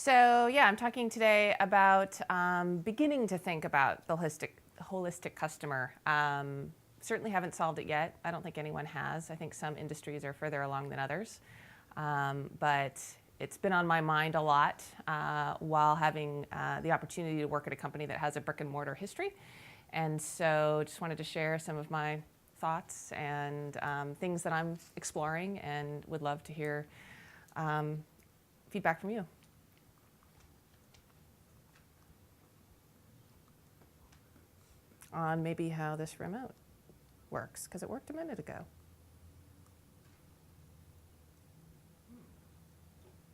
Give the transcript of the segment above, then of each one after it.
So yeah, I'm talking today about beginning to think about the holistic customer. Certainly haven't solved it yet. I don't think anyone has. I think some industries are further along than others. But it's been on my mind a lot while having the opportunity to work at a company that has a brick and mortar history. And so just wanted to share some of my thoughts and things that I'm exploring, and would love to hear feedback from you. On maybe how this remote works, because it worked a minute ago.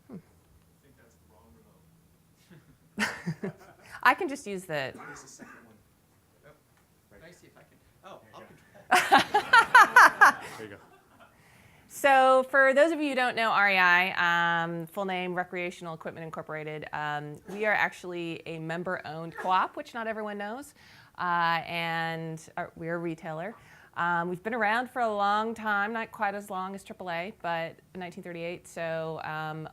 I think that's the wrong remote. I can just use the... There's the second one. Oh, right. Let me see if I can. Oh, I'll control. There you go. So for those of you who don't know REI, full name Recreational Equipment Incorporated, we are actually a member-owned co-op, which not everyone knows, and we're a retailer. We've been around for a long time, not quite as long as AAA, but 1938, so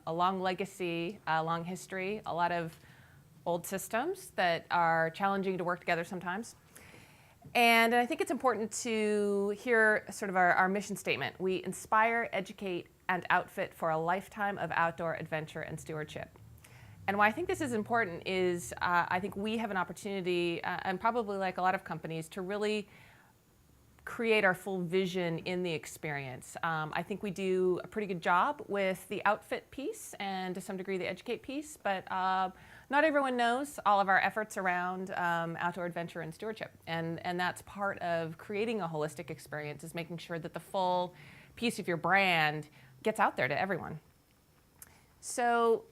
a long legacy, a long history, a lot of old systems that are challenging to work together sometimes. And I think it's important to hear sort of our mission statement. We inspire, educate, and outfit for a lifetime of outdoor adventure and stewardship. And why I think this is important is I think we have an opportunity, and probably like a lot of companies, to really create our full vision in the experience. I think we do a pretty good job with the outfit piece and to some degree the educate piece, but not everyone knows all of our efforts around outdoor adventure and stewardship. And that's part of creating a holistic experience, is making sure that the full piece of your brand gets out there to everyone. So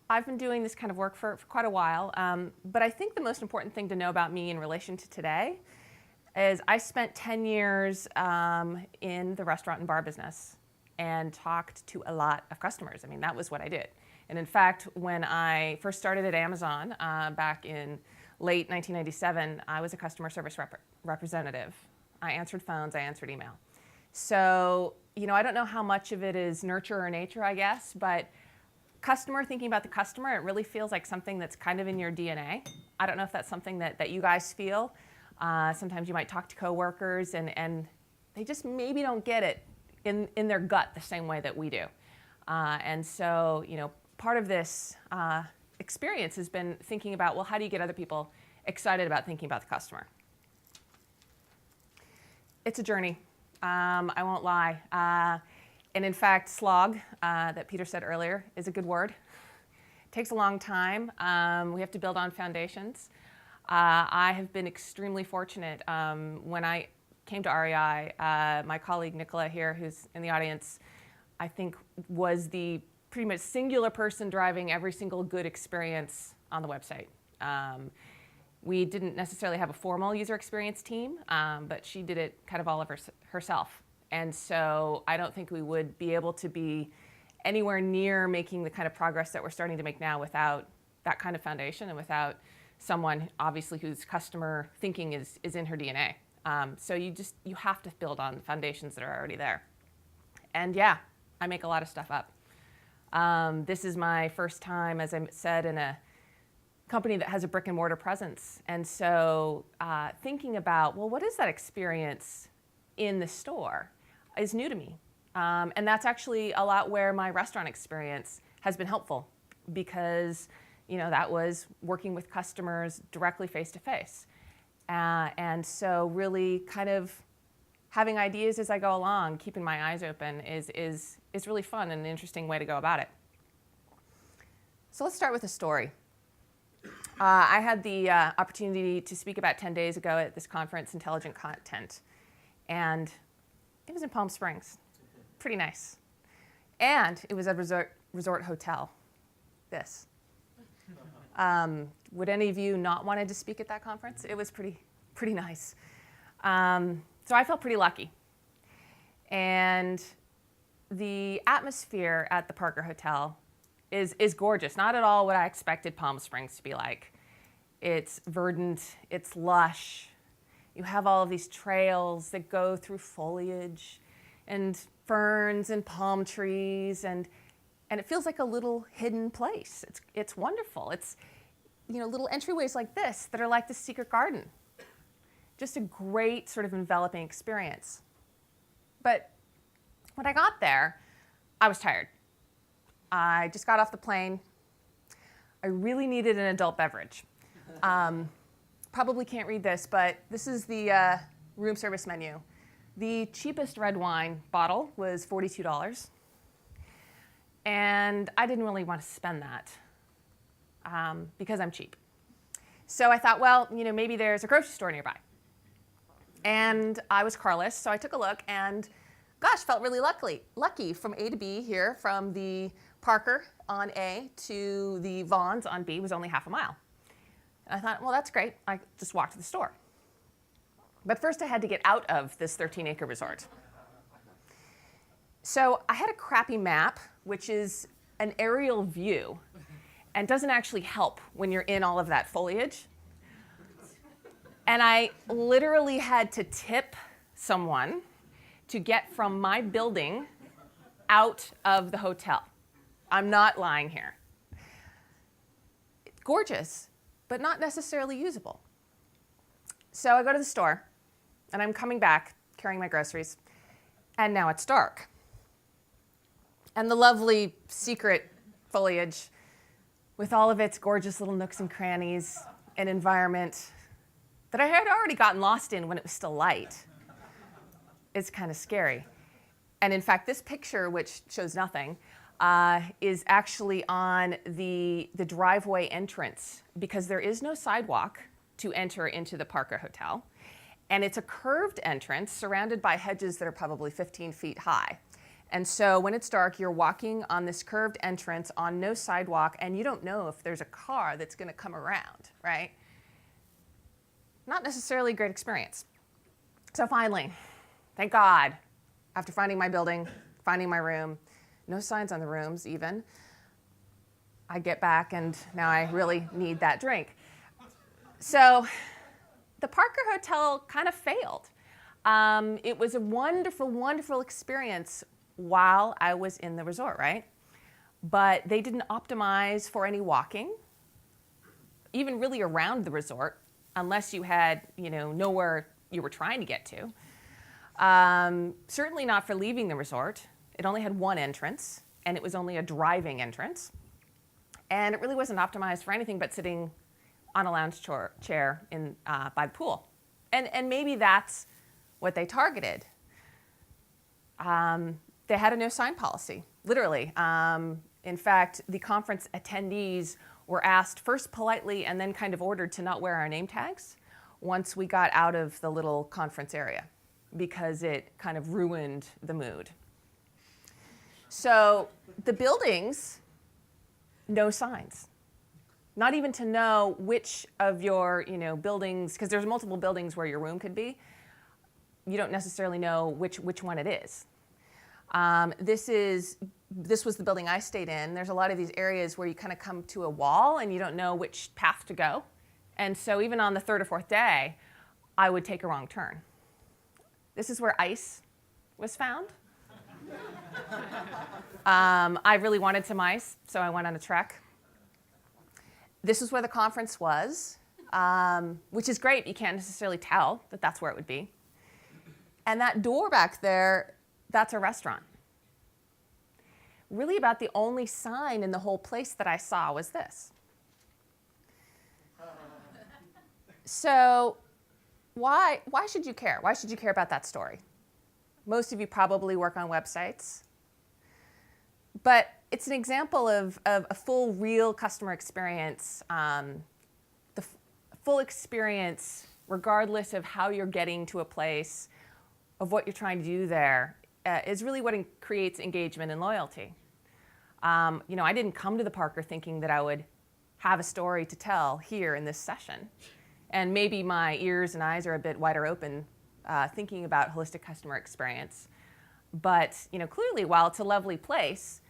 I've been doing this kind of work for quite a while, but I think the most important thing to know about me in relation to today is I spent 10 years in the restaurant and bar business and talked to a lot of customers. I mean, that was what I did. And in fact, when I first started at Amazon back in late 1997, I was a customer service representative. I answered phones, I answered email. So, I don't know how much of it is nurture or nature, I guess, but thinking about the customer, it really feels like something that's kind of in your DNA. I don't know if that's something that you guys feel. Sometimes you might talk to coworkers and they just maybe don't get it in their gut the same way that we do. And so, part of this experience has been thinking about, well, how do you get other people excited about thinking about the customer? It's a journey, I won't lie. And in fact, slog, that Peter said earlier, is a good word. It takes a long time. We have to build on foundations. I have been extremely fortunate. When I came to REI, my colleague Nicola here, who's in the audience, I think was the pretty much singular person driving every single good experience on the website. We didn't necessarily have a formal user experience team, but she did it kind of all of herself. And so I don't think we would be able to be anywhere near making the kind of progress that we're starting to make now without that kind of foundation and without someone obviously whose customer thinking is in her DNA. So you have to build on foundations that are already there. And yeah, I make a lot of stuff up. This is my first time, as I said, in a company that has a brick and mortar presence. And so thinking about, well, what is that experience in the store is new to me. And that's actually a lot where my restaurant experience has been helpful, because that was working with customers directly face to face. And so really kind of having ideas as I go along, keeping my eyes open is really fun and an interesting way to go about it. So let's start with a story. I had the opportunity to speak about 10 days ago at this conference, Intelligent Content. And it was in Palm Springs. Pretty nice. And it was a resort hotel. This. Would any of you not wanted to speak at that conference? It was pretty nice. So I felt pretty lucky. And the atmosphere at the Parker Hotel is gorgeous. Not at all what I expected Palm Springs to be like. It's verdant, it's lush. You have all of these trails that go through foliage and ferns and palm trees, and And it feels like a little hidden place. It's wonderful. It's, little entryways like this that are like the secret garden. Just a great sort of enveloping experience. But when I got there, I was tired. I just got off the plane. I really needed an adult beverage. Probably can't read this, but this is the room service menu. The cheapest red wine bottle was $42. And I didn't really want to spend that because I'm cheap. So I thought, well, maybe there's a grocery store nearby. And I was carless, so I took a look and, gosh, felt really lucky from A to B here, from the Parker on A to the Vaughn's on B was only half a mile. And I thought, well, that's great. I just walked to the store. But first I had to get out of this 13-acre resort. So I had a crappy map, which is an aerial view and doesn't actually help when you're in all of that foliage. And I literally had to tip someone to get from my building out of the hotel. I'm not lying here. It's gorgeous, but not necessarily usable. So I go to the store, and I'm coming back carrying my groceries, and now it's dark. And the lovely secret foliage, with all of its gorgeous little nooks and crannies and environment that I had already gotten lost in when it was still light, is kind of scary. And in fact, this picture, which shows nothing, is actually on the driveway entrance, because there is no sidewalk to enter into the Parker Hotel. And it's a curved entrance surrounded by hedges that are probably 15 feet high. And so when it's dark, you're walking on this curved entrance on no sidewalk, and you don't know if there's a car that's going to come around, right? Not necessarily a great experience. So finally, thank God, after finding my building, finding my room, no signs on the rooms even, I get back, and now I really need that drink. So the Parker Hotel kind of failed. It was a wonderful, wonderful experience while I was in the resort, right? But they didn't optimize for any walking, even really around the resort, unless you had, nowhere you were trying to get to. Certainly not for leaving the resort. It only had one entrance, and it was only a driving entrance. And it really wasn't optimized for anything but sitting on a lounge chair by the pool. And maybe that's what they targeted. They had a no sign policy, literally. In fact, the conference attendees were asked first politely and then kind of ordered to not wear our name tags once we got out of the little conference area, because it kind of ruined the mood. So the buildings, no signs. Not even to know which of your buildings, because there's multiple buildings where your room could be. You don't necessarily know which one it is. This was the building I stayed in. There's a lot of these areas where you kind of come to a wall and you don't know which path to go. And so even on the third or fourth day, I would take a wrong turn. This is where ice was found. I really wanted some ice, so I went on a trek. This is where the conference was, which is great. You can't necessarily tell that that's where it would be. And that door back there, that's a restaurant. Really about the only sign in the whole place that I saw was this. So why should you care? Why should you care about that story? Most of you probably work on websites. But it's an example of a full, real customer experience. The full experience, regardless of how you're getting to a place, of what you're trying to do there, is really what creates engagement and loyalty. I didn't come to the Parker thinking that I would have a story to tell here in this session. And maybe my ears and eyes are a bit wider open thinking about holistic customer experience. But clearly, while it's a lovely place,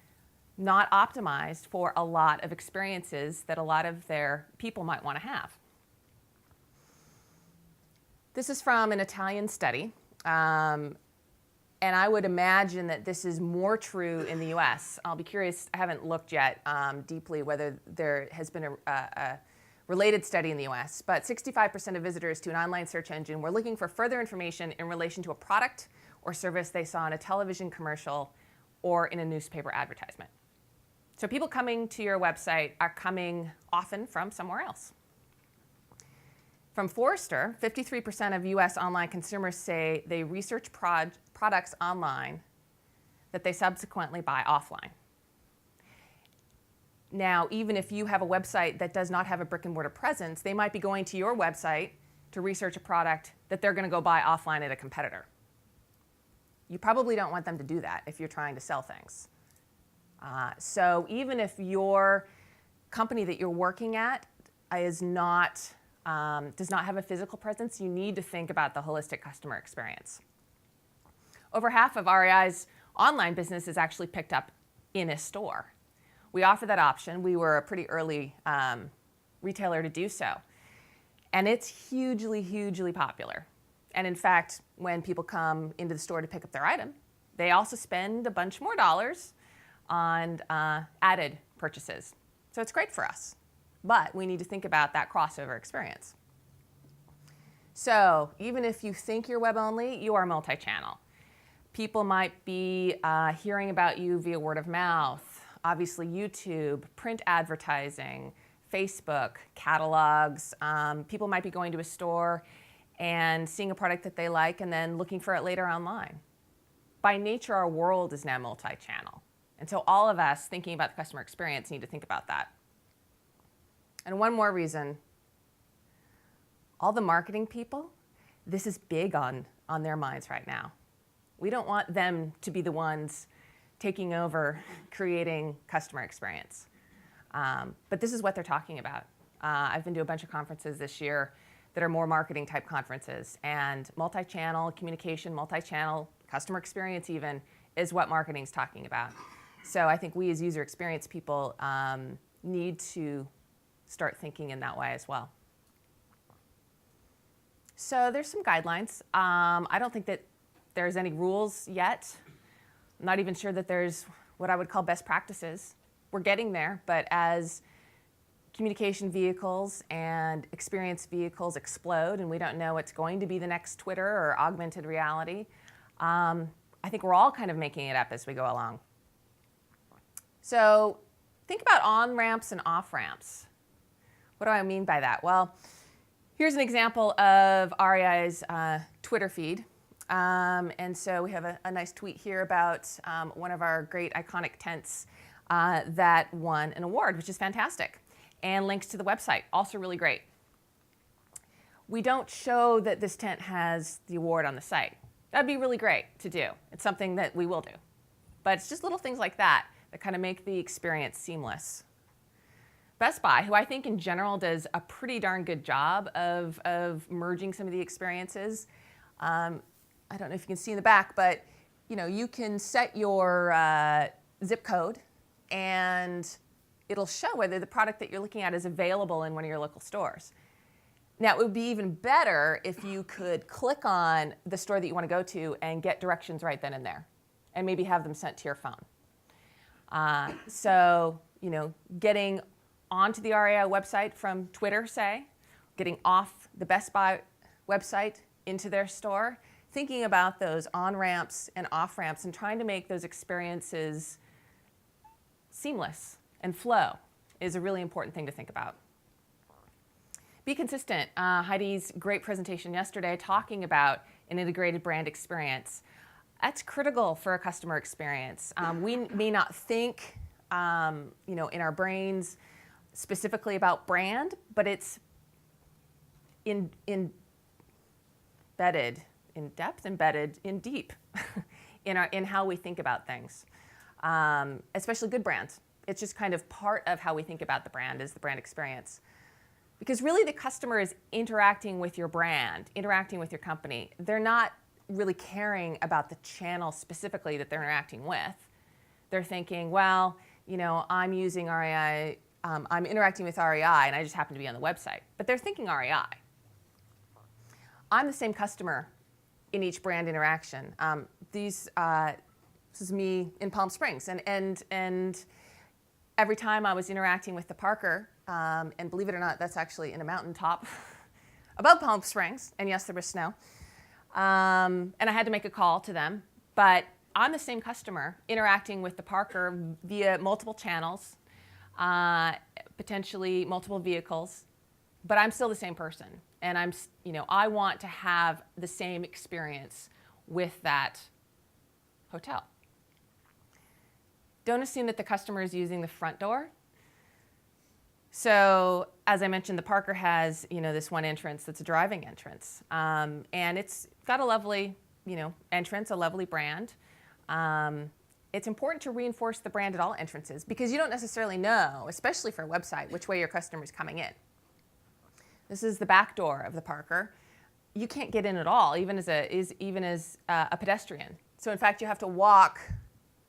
not optimized for a lot of experiences that a lot of their people might want to have. This is from an Italian study. And I would imagine that this is more true in the US. I'll be curious, I haven't looked yet deeply whether there has been a related study in the US, but 65% of visitors to an online search engine were looking for further information in relation to a product or service they saw in a television commercial or in a newspaper advertisement. So people coming to your website are coming often from somewhere else. From Forrester, 53% of US online consumers say they research products online that they subsequently buy offline. Now, even if you have a website that does not have a brick and mortar presence, they might be going to your website to research a product that they're going to go buy offline at a competitor. You probably don't want them to do that if you're trying to sell things. So even if your company that you're working at does not have a physical presence, you need to think about the holistic customer experience. Over half of REI's online business is actually picked up in a store. We offer that option. We were a pretty early retailer to do so. And it's hugely, hugely popular. And in fact, when people come into the store to pick up their item, they also spend a bunch more dollars on added purchases. So it's great for us. But we need to think about that crossover experience. So even if you think you're web only, you are multi-channel. People might be hearing about you via word of mouth, obviously YouTube, print advertising, Facebook, catalogs. People might be going to a store and seeing a product that they like and then looking for it later online. By nature, our world is now multi-channel. And so all of us thinking about the customer experience need to think about that. And one more reason, all the marketing people, this is big on their minds right now. We don't want them to be the ones taking over creating customer experience. But this is what they're talking about. I've been to a bunch of conferences this year that are more marketing type conferences, and multi-channel communication, multi-channel customer experience even is what marketing is talking about. So I think we as user experience people need to start thinking in that way as well. So there's some guidelines. I don't think that there's any rules yet. I'm not even sure that there's what I would call best practices. We're getting there, but as communication vehicles and experience vehicles explode and we don't know what's going to be the next Twitter or augmented reality, I think we're all kind of making it up as we go along. So think about on-ramps and off-ramps. What do I mean by that? Well, here's an example of REI's Twitter feed. And so we have a nice tweet here about one of our great iconic tents that won an award, which is fantastic. And links to the website, also really great. We don't show that this tent has the award on the site. That'd be really great to do. It's something that we will do. But it's just little things like that that kind of make the experience seamless. Best Buy, who I think in general does a pretty darn good job of merging some of the experiences. I don't know if you can see in the back, but you can set your zip code and it'll show whether the product that you're looking at is available in one of your local stores. Now, it would be even better if you could click on the store that you want to go to and get directions right then and there, and maybe have them sent to your phone. So, getting onto the REI website from Twitter, say, getting off the Best Buy website into their store, thinking about those on-ramps and off-ramps and trying to make those experiences seamless and flow is a really important thing to think about. Be consistent. Heidi's great presentation yesterday talking about an integrated brand experience. That's critical for a customer experience. We may not think, in our brains specifically about brand, but it's embedded in depth, embedded in deep in how we think about things, especially good brands. It's just kind of part of how we think about the brand is the brand experience. Because really the customer is interacting with your brand, interacting with your company. They're not really caring about the channel specifically that they're interacting with. They're thinking, well, I'm using REI, I'm interacting with REI and I just happen to be on the website. But they're thinking REI. I'm the same customer in each brand interaction. This is me in Palm Springs, and every time I was interacting with the Parker, and believe it or not, that's actually in a mountaintop above Palm Springs, and yes, there was snow, and I had to make a call to them, but I'm the same customer interacting with the Parker via multiple channels, potentially multiple vehicles, but I'm still the same person, and I want to have the same experience with that hotel. Don't assume that the customer is using the front door. So, as I mentioned, the Parker has this one entrance that's a driving entrance, and it's got a lovely entrance, a lovely brand. It's important to reinforce the brand at all entrances because you don't necessarily know, especially for a website, which way your customer is coming in. This is the back door of the Parker. You can't get in at all, even as a pedestrian. So in fact, you have to walk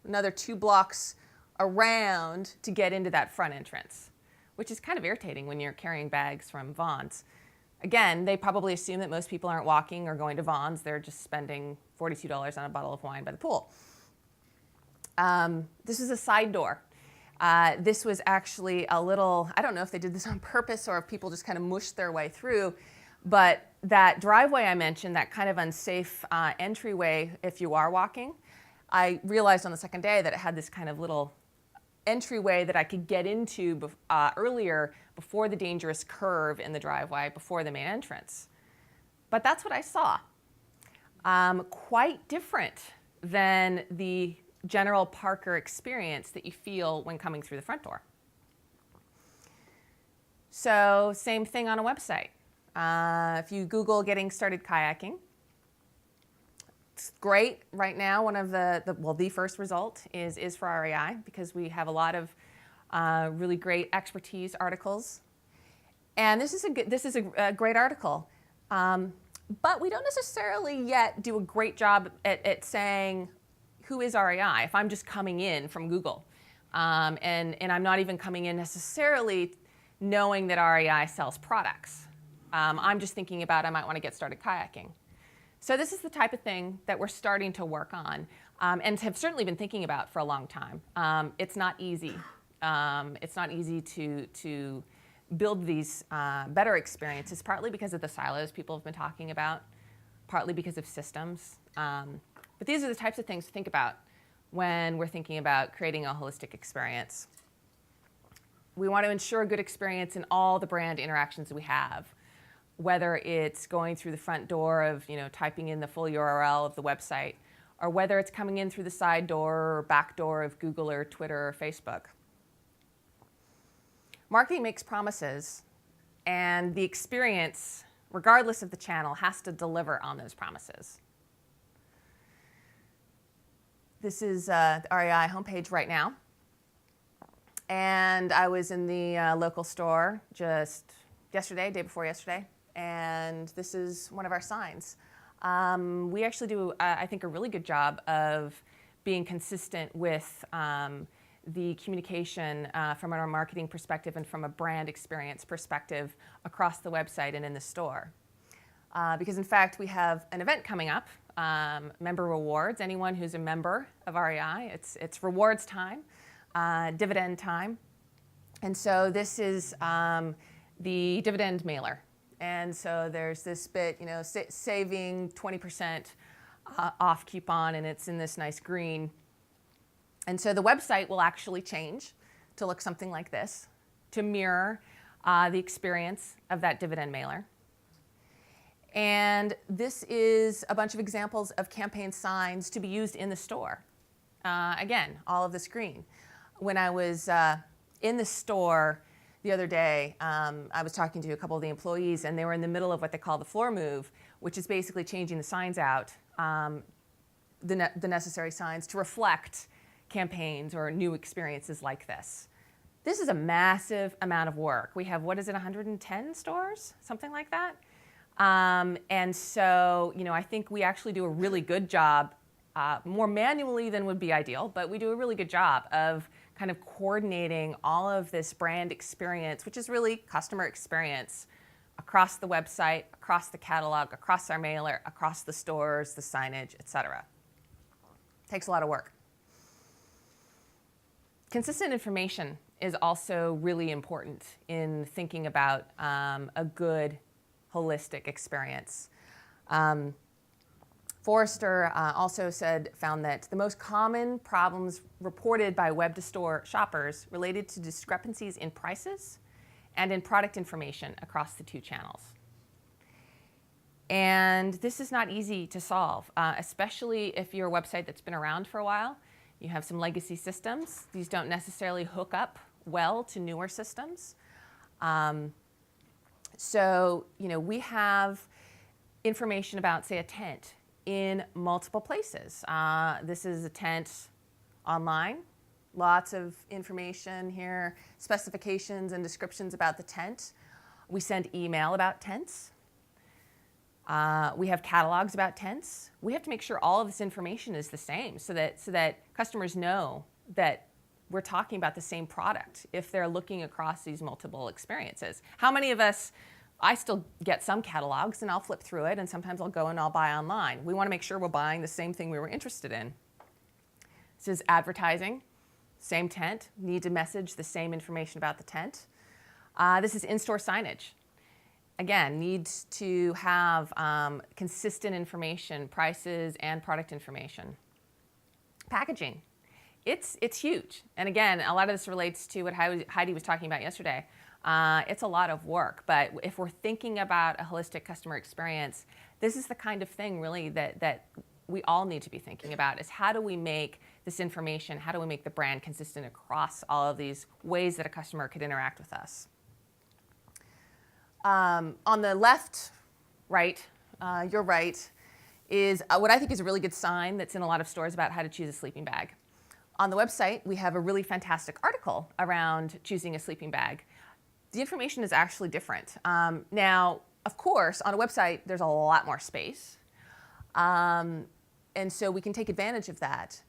another 2 blocks around to get into that front entrance, which is kind of irritating when you're carrying bags from Vaughn's. Again, they probably assume that most people aren't walking or going to Vaughn's. They're just spending $42 on a bottle of wine by the pool. This is a side door. This was actually a little, I don't know if they did this on purpose or if people just kind of mushed their way through, but that driveway I mentioned, that kind of unsafe entryway if you are walking, I realized on the second day that it had this kind of little entryway that I could get into earlier before the dangerous curve in the driveway, before the main entrance. But that's what I saw. Quite different than the general Parker experience that you feel when coming through the front door. So same thing on a website. If you Google getting started kayaking, it's great right now. One of the first result is for REI because we have a lot of really great expertise articles. And this is a great article. But we don't necessarily yet do a great job at saying, who is REI? If I'm just coming in from Google, and I'm not even coming in necessarily knowing that REI sells products. I'm just thinking about I might want to get started kayaking. So this is the type of thing that we're starting to work on and have certainly been thinking about for a long time. It's not easy. It's not easy to build these better experiences, partly because of the silos people have been talking about, partly because of systems. But these are the types of things to think about when we're thinking about creating a holistic experience. We want to ensure a good experience in all the brand interactions that we have, whether it's going through the front door of typing in the full URL of the website, or whether it's coming in through the side door or back door of Google or Twitter or Facebook. Marketing makes promises, and the experience, regardless of the channel, has to deliver on those promises. This is the REI homepage right now. And I was in the local store just yesterday, day before yesterday, and this is one of our signs. We actually do, I think, a really good job of being consistent with the communication from our marketing perspective and from a brand experience perspective across the website and in the store. Because in fact, we have an event coming up, member rewards. Anyone who's a member of REI, it's rewards time, dividend time. And so this is the dividend mailer. And so there's this bit, saving 20% off coupon, and it's in this nice green. And so the website will actually change to look something like this, to mirror the experience of that dividend mailer. And this is a bunch of examples of campaign signs to be used in the store. Again, all of this green. When I was in the store the other day, I was talking to a couple of the employees, and they were in the middle of what they call the floor move, which is basically changing the signs out, the necessary signs to reflect campaigns or new experiences like this. This is a massive amount of work. We have, 110 stores? Something like that. And so, I think we actually do a really good job, more manually than would be ideal, but we do a really good job of kind of coordinating all of this brand experience, which is really customer experience, across the website, across the catalog, across our mailer, across the stores, the signage, etc. Takes a lot of work. Consistent information is also really important in thinking about a good holistic experience. Forrester also found that the most common problems reported by web-to-store shoppers related to discrepancies in prices and in product information across the two channels. And this is not easy to solve, especially if you're a website that's been around for a while. You have some legacy systems. These don't necessarily hook up well to newer systems. So, we have information about, say, a tent in multiple places. This is a tent online. Lots of information here, specifications and descriptions about the tent. We send email about tents. We have catalogs about tents. We have to make sure all of this information is the same so that customers know that we're talking about the same product if they're looking across these multiple experiences. How many of us, I still get some catalogs and I'll flip through it, and sometimes I'll go and I'll buy online. We want to make sure we're buying the same thing we were interested in. This is advertising. Same tent, need to message the same information about the tent. This is in-store signage. Again, needs to have consistent information, prices and product information. Packaging, it's huge. And again, a lot of this relates to what Heidi was talking about yesterday. It's a lot of work, but if we're thinking about a holistic customer experience, this is the kind of thing really that we all need to be thinking about, is how do we make this information, how do we make the brand consistent across all of these ways that a customer could interact with us. On the left, right, your right, is what I think is a really good sign that's in a lot of stores about how to choose a sleeping bag. On the website, we have a really fantastic article around choosing a sleeping bag. The information is actually different. Now, of course, on a website, there's a lot more space. And so we can take advantage of that.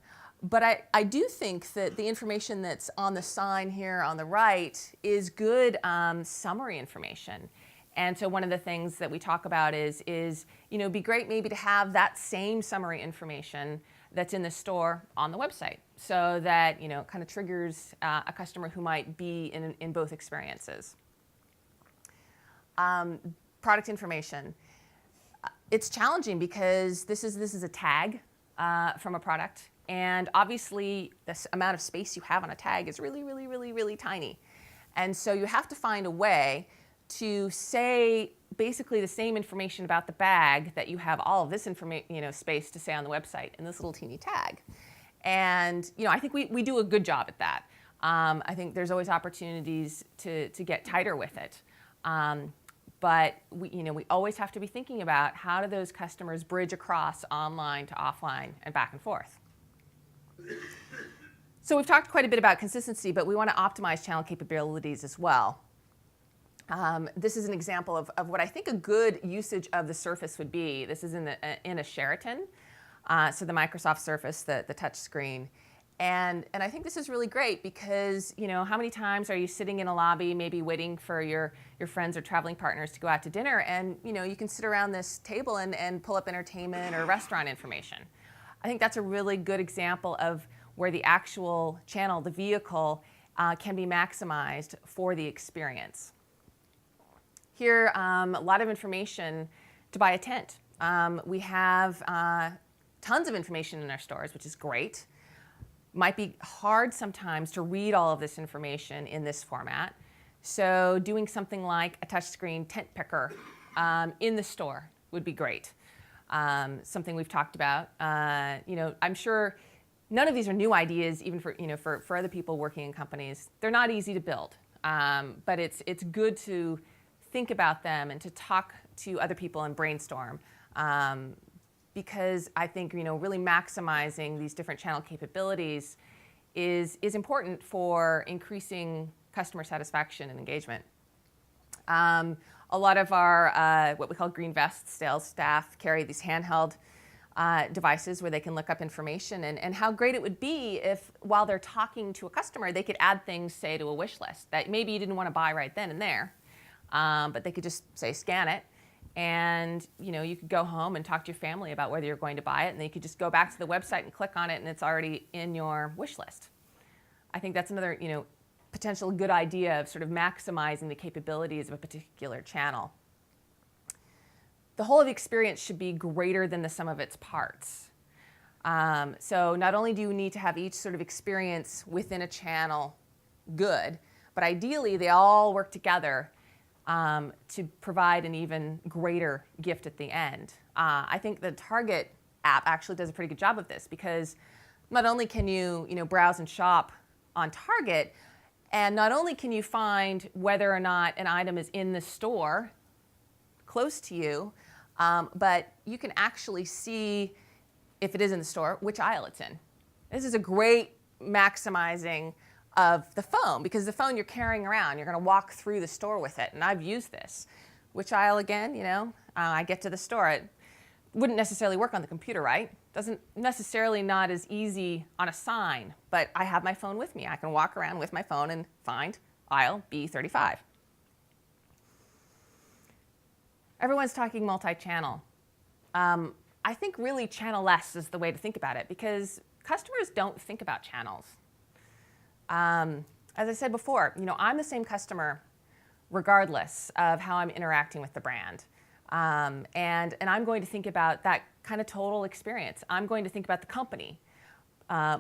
But I do think that the information that's on the sign here on the right is good summary information. And so one of the things that we talk about is be great maybe to have that same summary information that's in the store on the website, so that it kind of triggers a customer who might be in both experiences. Product information. It's challenging because this is a tag from a product, and obviously this amount of space you have on a tag is really, really, really, really tiny. And so you have to find a way to say basically the same information about the bag that you have all of this space to say on the website in this little teeny tag. And I think we do a good job at that. I think there's always opportunities to get tighter with it. But we always have to be thinking about how do those customers bridge across online to offline and back and forth. So we've talked quite a bit about consistency, but we want to optimize channel capabilities as well. This is an example of what I think a good usage of the Surface would be. This is in a Sheraton, so the Microsoft Surface, the touch screen. And I think this is really great because, how many times are you sitting in a lobby, maybe waiting for your friends or traveling partners to go out to dinner, and, you can sit around this table and pull up entertainment or restaurant information. I think that's a really good example of where the actual channel, the vehicle, can be maximized for the experience. Here, a lot of information to buy a tent. We have tons of information in our stores, which is great. Might be hard sometimes to read all of this information in this format. So doing something like a touchscreen tent picker in the store would be great. Something we've talked about. I'm sure none of these are new ideas, even for other people working in companies. They're not easy to build, but it's good to think about them and to talk to other people and brainstorm. Because I think really maximizing these different channel capabilities is important for increasing customer satisfaction and engagement. A lot of our what we call green vest sales staff carry these handheld devices where they can look up information, and how great it would be if while they're talking to a customer they could add things, say, to a wish list that maybe you didn't want to buy right then and there. but they could just say scan it, and you could go home and talk to your family about whether you're going to buy it, and then you could just go back to the website and click on it, and it's already in your wish list. I think that's another potential good idea of sort of maximizing the capabilities of a particular channel. The whole of the experience should be greater than the sum of its parts. So not only do you need to have each sort of experience within a channel good, but ideally they all work together to provide an even greater gift at the end. I think the Target app actually does a pretty good job of this, because not only can you browse and shop on Target, and not only can you find whether or not an item is in the store close to you, but you can actually see, if it is in the store, which aisle it's in. This is a great maximizing of the phone, because the phone you're carrying around, you're going to walk through the store with it, and I've used this. Which aisle again? I get to the store. It wouldn't necessarily work on the computer, right? Doesn't necessarily not as easy on a sign, but I have my phone with me. I can walk around with my phone and find aisle B35. Everyone's talking multi-channel. I think really channel-less is the way to think about it, because customers don't think about channels. As I said before, I'm the same customer regardless of how I'm interacting with the brand. And I'm going to think about that kind of total experience. I'm going to think about the company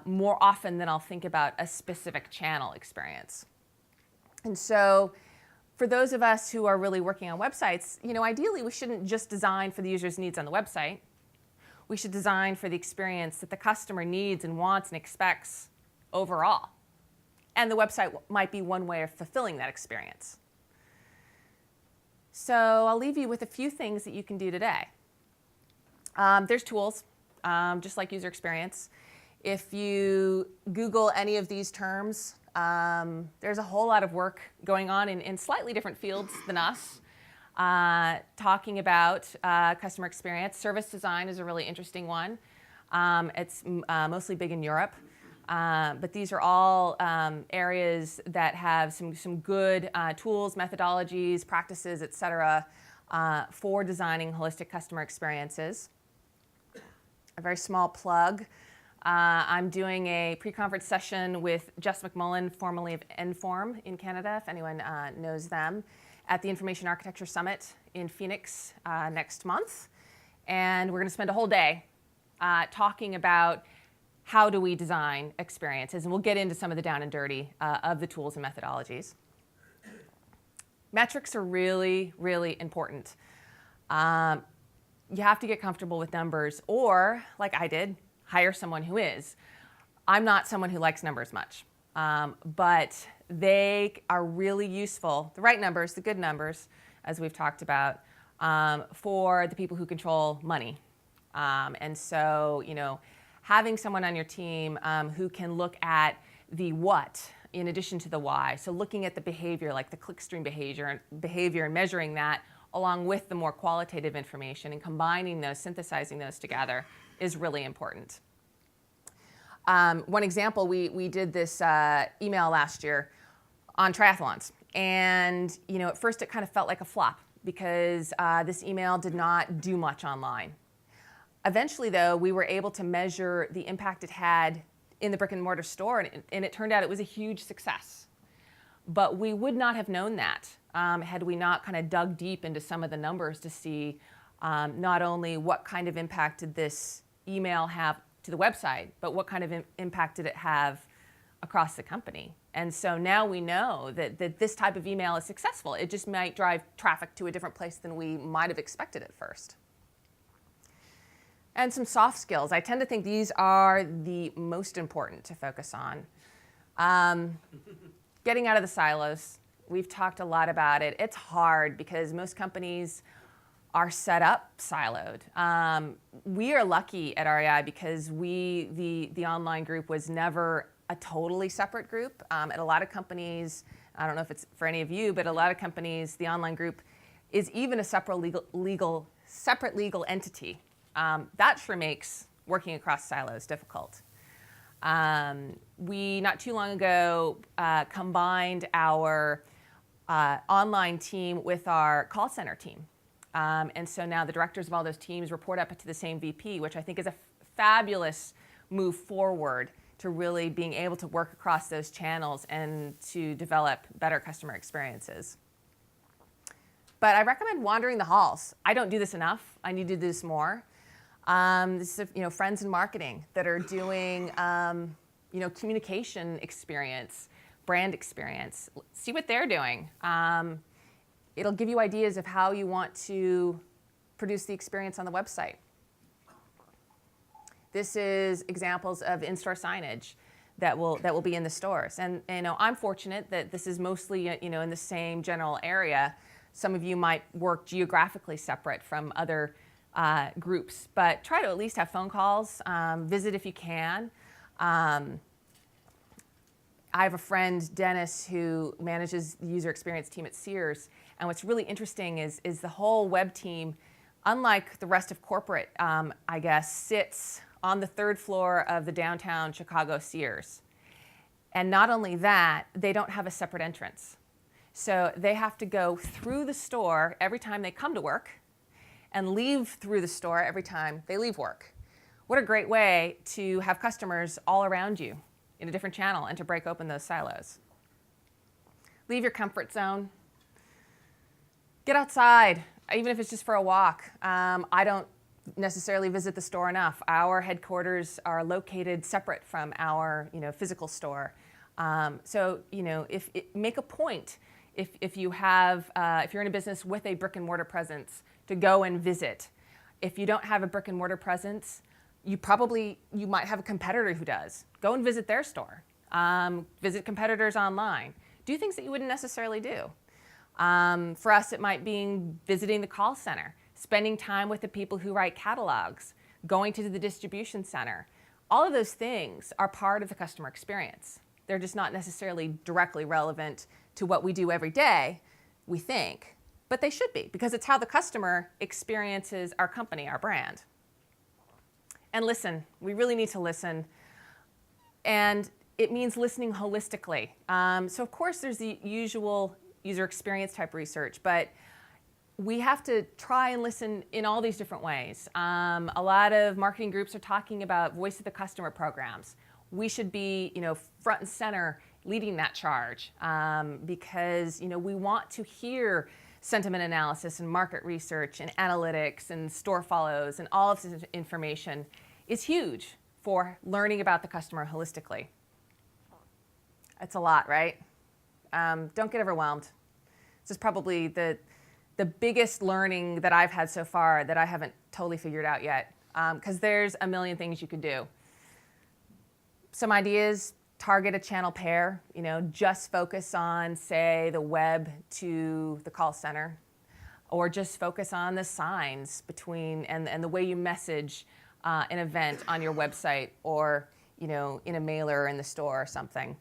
more often than I'll think about a specific channel experience. And so for those of us who are really working on websites, ideally we shouldn't just design for the user's needs on the website. We should design for the experience that the customer needs and wants and expects overall. And the website might be one way of fulfilling that experience. So I'll leave you with a few things that you can do today. There's tools, just like user experience. If you Google any of these terms, there's a whole lot of work going on in slightly different fields than us, talking about customer experience. Service design is a really interesting one. It's mostly big in Europe. But these are all areas that have some good tools, methodologies, practices, et cetera, for designing holistic customer experiences. A very small plug. I'm doing a pre-conference session with Jess McMullen, formerly of Inform in Canada, if anyone knows them, at the Information Architecture Summit in Phoenix next month. And we're going to spend a whole day talking about how do we design experiences, and we'll get into some of the down and dirty of the tools and methodologies. Metrics are really, really important. You have to get comfortable with numbers, or, like I did, hire someone who is. I'm not someone who likes numbers much, but they are really useful, the right numbers, the good numbers, as we've talked about, for the people who control money. And so, having someone on your team who can look at the what in addition to the why. So looking at the behavior, like the clickstream behavior and measuring that along with the more qualitative information and combining those, synthesizing those together is really important. One example, we did this email last year on triathlons. And at first it kind of felt like a flop because this email did not do much online. Eventually, though, we were able to measure the impact it had in the brick and mortar store, and it turned out it was a huge success. But we would not have known that had we not kind of dug deep into some of the numbers to see not only what kind of impact did this email have to the website, but what kind of impact did it have across the company. And so now we know that this type of email is successful. It just might drive traffic to a different place than we might have expected at first. And some soft skills. I tend to think these are the most important to focus on. Getting out of the silos. We've talked a lot about it. It's hard because most companies are set up siloed. We are lucky at REI because the online group was never a totally separate group. At a lot of companies, I don't know if it's for any of you, but a lot of companies, the online group is even a separate legal entity. That sure makes working across silos difficult. We, not too long ago, combined our online team with our call center team. And so now the directors of all those teams report up to the same VP, which I think is a fabulous move forward to really being able to work across those channels and to develop better customer experiences. But I recommend wandering the halls. I don't do this enough. I need to do this more. This is, friends in marketing that are doing, communication experience, brand experience. See what they're doing. It'll give you ideas of how you want to produce the experience on the website. This is examples of in-store signage that will be in the stores. And I'm fortunate that this is mostly in the same general area. Some of you might work geographically separate from other groups, but try to at least have phone calls, visit if you can. I have a friend, Dennis, who manages the user experience team at Sears. And what's really interesting is the whole web team, unlike the rest of corporate, I guess, sits on the third floor of the downtown Chicago Sears. And not only that, they don't have a separate entrance. So they have to go through the store every time they come to work and leave through the store every time they leave work. What a great way to have customers all around you in a different channel and to break open those silos. Leave your comfort zone. Get outside, even if it's just for a walk. I don't necessarily visit the store enough. Our headquarters are located separate from our physical store. So make a point if you're in a business with a brick and mortar presence to go and visit. If you don't have a brick and mortar presence, you might have a competitor who does. Go and visit their store. Visit competitors online. Do things that you wouldn't necessarily do. For us, it might be visiting the call center, spending time with the people who write catalogs, going to the distribution center. All of those things are part of the customer experience. They're just not necessarily directly relevant to what we do every day, we think, but they should be, because it's how the customer experiences our company, our brand. And listen, we really need to listen. And it means listening holistically. So of course there's the usual user experience type research, but we have to try and listen in all these different ways. A lot of marketing groups are talking about voice of the customer programs. We should be, front and center leading that charge because, we want to hear sentiment analysis and market research and analytics and store follows and all of this information is huge for learning about the customer holistically. It's a lot, right? Don't get overwhelmed. This is probably the biggest learning that I've had so far that I haven't totally figured out yet, because there's a million things you could do. Some ideas: target a channel pair, just focus on, say, the web to the call center, or just focus on the signs between and the way you message an event on your website or, in a mailer in the store or something.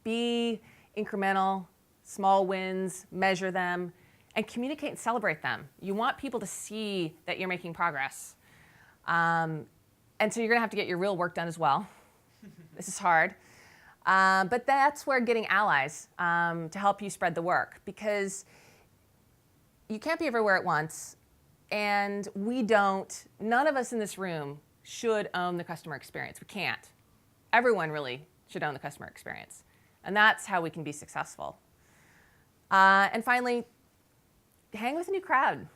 Be incremental, small wins, measure them, and communicate and celebrate them. You want people to see that you're making progress. And so you're going to have to get your real work done as well. This is hard. But that's where getting allies to help you spread the work, because you can't be everywhere at once. And none of us in this room should own the customer experience. We can't. Everyone really should own the customer experience. And that's how we can be successful. And finally, hang with a new crowd.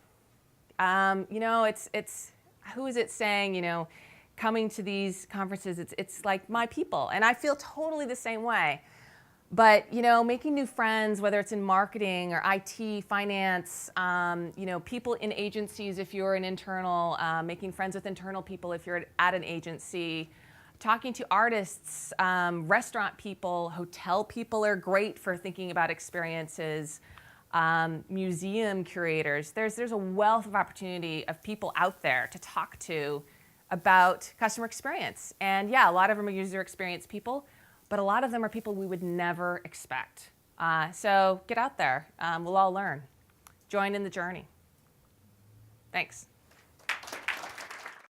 It's who is it saying, coming to these conferences, it's like my people. And I feel totally the same way. But, making new friends, whether it's in marketing or IT, finance, people in agencies if you're an internal, making friends with internal people if you're at an agency, talking to artists, restaurant people, hotel people are great for thinking about experiences, museum curators. There's a wealth of opportunity of people out there to talk to about customer experience. And yeah, a lot of them are user experience people, but a lot of them are people we would never expect. So get out there. We'll all learn. Join in the journey. Thanks.